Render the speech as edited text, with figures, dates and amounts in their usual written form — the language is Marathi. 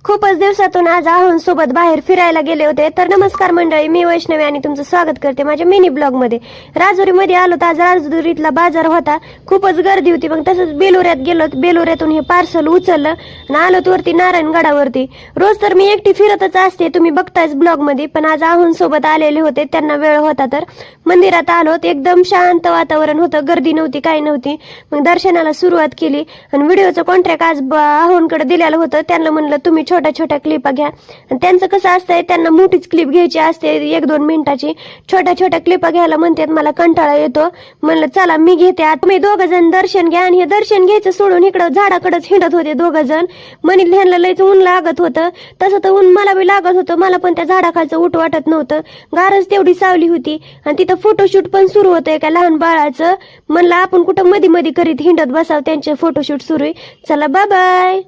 खूपच दिवसातून आज आहोन सोबत बाहेर फिरायला गेले होते. तर नमस्कार मंडळी, मी वैष्णवी आणि तुमचं स्वागत करते माझ्या मिनी ब्लॉग मध्ये. राजुरीमध्ये आलो तर आज राजुरीतला बाजार होता, खूपच गर्दी होती. मग तसंच बेलुऱ्यात गेलो, बेलुऱ्यातून हे पार्सल उचललं आणि आलो वरती नारायणगडावरती. रोज तर मी एकटी फिरतच असते, तुम्ही बघतायच ब्लॉग मध्ये, पण आज आहोन सोबत आलेले होते, त्यांना वेळ होता तर मंदिरात आलो. एकदम शांत वातावरण होतं, गर्दी नव्हती, काही नव्हती. मग दर्शनाला सुरुवात केली आणि व्हिडिओचं कॉन्ट्रॅक्ट आज आहोनकडे दिलेलं होतं. त्यांना म्हणलं तुम्ही छोट्या छोट्या क्लिपा घ्या, आणि त्यांचं कसं असतंय, त्यांना मोठीच क्लिप घ्यायची असते 1-2 मिनिटाची. छोट्या छोट्या क्लिपा घ्यायला म्हणतात, मला कंटाळा येतो. म्हणलं चला मी घेते. आता तुम्ही 2 जण दर्शन घ्या. आणि हे दर्शन घ्यायचं सोडून इकडं झाडाकडेच हिंडत होते 2 जण. म्हणील ह्यांना लयच ऊन लागत होतं, तसं तर ऊन मला बी लागत होतं, मला पण त्या झाडाखालचं उठ वाटत नव्हतं. गारच तेवढी सावली होती आणि तिथं फोटोशूट पण सुरू होतं एका लहान बाळाचं. म्हणलं आपण कुठं मध्ये मध्ये करीत हिंडत बसावं, त्यांचे फोटोशूट सुरू आहे. चला बाय बाय.